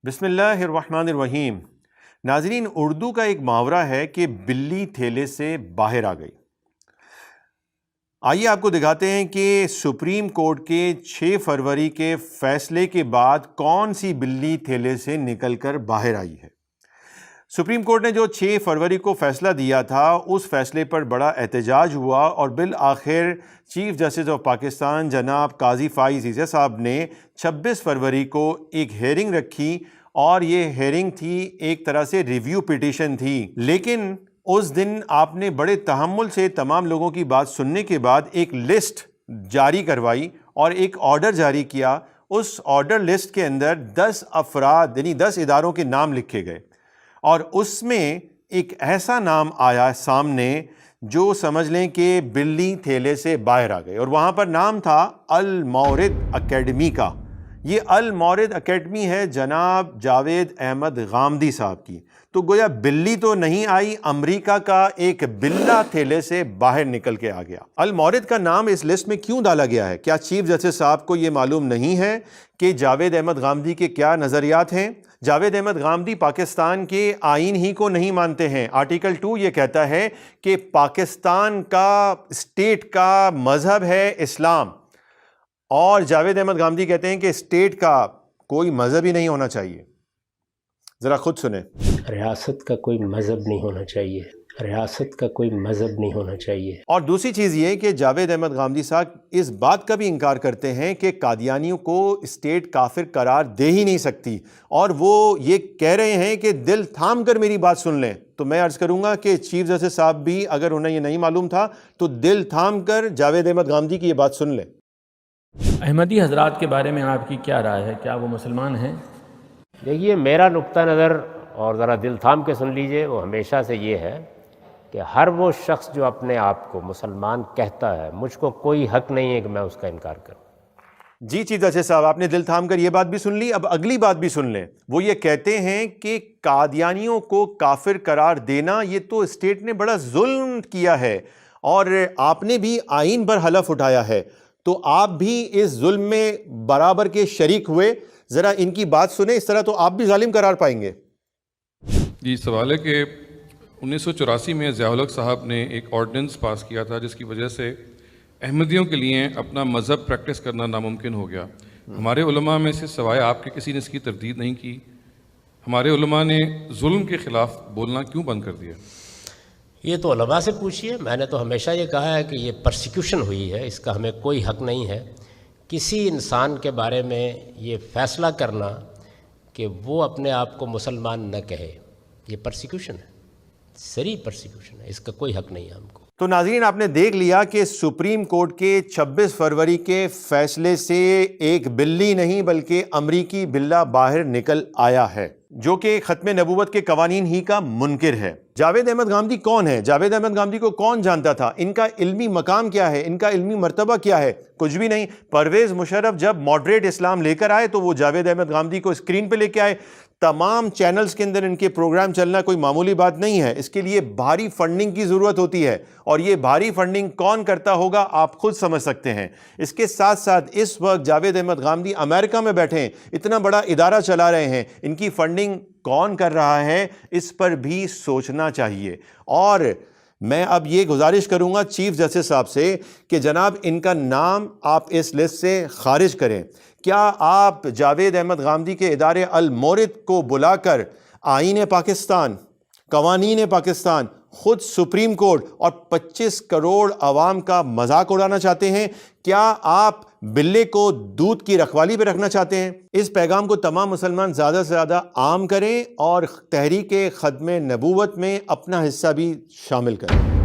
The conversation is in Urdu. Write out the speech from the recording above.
بسم اللہ الرحمن الرحیم۔ ناظرین، اردو کا ایک محاورہ ہے کہ بلی تھیلے سے باہر آ گئی۔ آئیے آپ کو دکھاتے ہیں کہ سپریم کورٹ کے 6 فروری کے فیصلے کے بعد کون سی بلی تھیلے سے نکل کر باہر آئی ہے۔ سپریم کورٹ نے جو 6 فروری کو فیصلہ دیا تھا، اس فیصلے پر بڑا احتجاج ہوا اور بالآخر چیف جسٹس آف پاکستان جناب قاضی فائز عیسی صاحب نے 26 فروری کو ایک ہیئرنگ رکھی، اور یہ ہیئرنگ تھی ایک طرح سے ریویو پٹیشن تھی۔ لیکن اس دن آپ نے بڑے تحمل سے تمام لوگوں کی بات سننے کے بعد ایک لسٹ جاری کروائی اور ایک آرڈر جاری کیا۔ اس آرڈر لسٹ کے اندر 10 افراد یعنی 10 اداروں کے نام لکھے گئے، اور اس میں ایک ایسا نام آیا سامنے جو سمجھ لیں کہ بلی تھیلے سے باہر آ گئے، اور وہاں پر نام تھا المورد اکیڈمی کا۔ یہ المورد اکیڈمی ہے جناب جاوید احمد غامدی صاحب کی۔ تو گویا بلی تو نہیں آئی، امریکہ کا ایک بلہ تھیلے سے باہر نکل کے آ گیا۔ المورد کا نام اس لسٹ میں کیوں ڈالا گیا ہے؟ کیا چیف جسٹس صاحب کو یہ معلوم نہیں ہے کہ جاوید احمد غامدی کے کیا نظریات ہیں؟ جاوید احمد غامدی پاکستان کے آئین ہی کو نہیں مانتے ہیں۔ آرٹیکل 2 یہ کہتا ہے کہ پاکستان کا اسٹیٹ کا مذہب ہے اسلام، اور جاوید احمد غامدی کہتے ہیں کہ اسٹیٹ کا کوئی مذہب ہی نہیں ہونا چاہیے۔ ذرا خود سنیں۔ ریاست کا کوئی مذہب نہیں ہونا چاہیے، ریاست کا کوئی مذہب نہیں ہونا چاہیے۔ اور دوسری چیز یہ کہ جاوید احمد غامدی صاحب اس بات کا بھی انکار کرتے ہیں کہ قادیانیوں کو اسٹیٹ کافر قرار دے ہی نہیں سکتی، اور وہ یہ کہہ رہے ہیں کہ دل تھام کر میری بات سن لیں۔ تو میں عرض کروں گا کہ چیف جسٹس صاحب بھی اگر انہیں یہ نہیں معلوم تھا تو دل تھام کر جاوید احمد غامدی کی یہ بات سن لیں۔ احمدی حضرات کے بارے میں آپ کی کیا رائے ہے؟ کیا وہ مسلمان ہیں؟ دیکھیے، میرا نقطہ نظر، اور ذرا دل تھام کے سن لیجئے، وہ ہمیشہ سے یہ ہے کہ ہر وہ شخص جو اپنے آپ کو مسلمان کہتا ہے، مجھ کو کوئی حق نہیں ہے کہ میں اس کا انکار کروں۔ جی چیف جسٹس صاحب، آپ نے دل تھام کر یہ بات بھی سن لی، اب اگلی بات بھی سن لیں۔ وہ یہ کہتے ہیں کہ قادیانیوں کو کافر قرار دینا، یہ تو اسٹیٹ نے بڑا ظلم کیا ہے، اور آپ نے بھی آئین پر حلف اٹھایا ہے، تو آپ بھی اس ظلم میں برابر کے شریک ہوئے۔ ذرا ان کی بات سنیں، اس طرح تو آپ بھی ظالم قرار پائیں گے۔ جی، سوال ہے کہ 1984 میں ضیاء الحق صاحب نے ایک آرڈیننس پاس کیا تھا جس کی وجہ سے احمدیوں کے لیے اپنا مذہب پریکٹس کرنا ناممکن ہو گیا۔ ہمارے علماء میں سے سوائے آپ کے کسی نے اس کی تردید نہیں کی۔ ہمارے علماء نے ظلم کے خلاف بولنا کیوں بند کر دیا؟ یہ تو علماء سے پوچھیے۔ میں نے تو ہمیشہ یہ کہا ہے کہ یہ پرسیکیوشن ہوئی ہے، اس کا ہمیں کوئی حق نہیں ہے کسی انسان کے بارے میں یہ فیصلہ کرنا کہ وہ اپنے آپ کو مسلمان نہ کہے۔ یہ پرسیکیوشن ہے، صریح پرسیکیوشن ہے، اس کا کوئی حق نہیں ہے ہم کو۔ تو ناظرین، آپ نے دیکھ لیا کہ سپریم کورٹ کے 26 فروری کے فیصلے سے ایک بلی نہیں بلکہ امریکی بلہ باہر نکل آیا ہے، جو کہ ختم نبوت کے قوانین ہی کا منکر ہے۔ جاوید احمد غامدی کون ہے؟ جاوید احمد غامدی کو کون جانتا تھا؟ ان کا علمی مقام کیا ہے؟ ان کا علمی مرتبہ کیا ہے؟ کچھ بھی نہیں۔ پرویز مشرف جب ماڈریٹ اسلام لے کر آئے تو وہ جاوید احمد غامدی کو اسکرین پہ لے کے آئے۔ تمام چینلز کے اندر ان کے پروگرام چلنا کوئی معمولی بات نہیں ہے، اس کے لیے بھاری فنڈنگ کی ضرورت ہوتی ہے، اور یہ بھاری فنڈنگ کون کرتا ہوگا آپ خود سمجھ سکتے ہیں۔ اس کے ساتھ ساتھ اس وقت جاوید احمد غامدی امریکہ میں بیٹھے ہیں، اتنا بڑا ادارہ چلا رہے ہیں، ان کی فنڈنگ کون کر رہا ہے، اس پر بھی سوچنا چاہیے۔ اور میں اب یہ گزارش کروں گا چیف جسٹس صاحب سے کہ جناب ان کا نام آپ اس لسٹ سے خارج کریں۔ کیا آپ جاوید احمد غامدی کے ادارے المورد کو بلا کر آئین پاکستان، قوانین پاکستان، خود سپریم کورٹ اور 25 کروڑ عوام کا مذاق اڑانا چاہتے ہیں؟ کیا آپ بلے کو دودھ کی رکھوالی پہ رکھنا چاہتے ہیں؟ اس پیغام کو تمام مسلمان زیادہ سے زیادہ عام کریں اور تحریک ختم نبوت میں اپنا حصہ بھی شامل کریں۔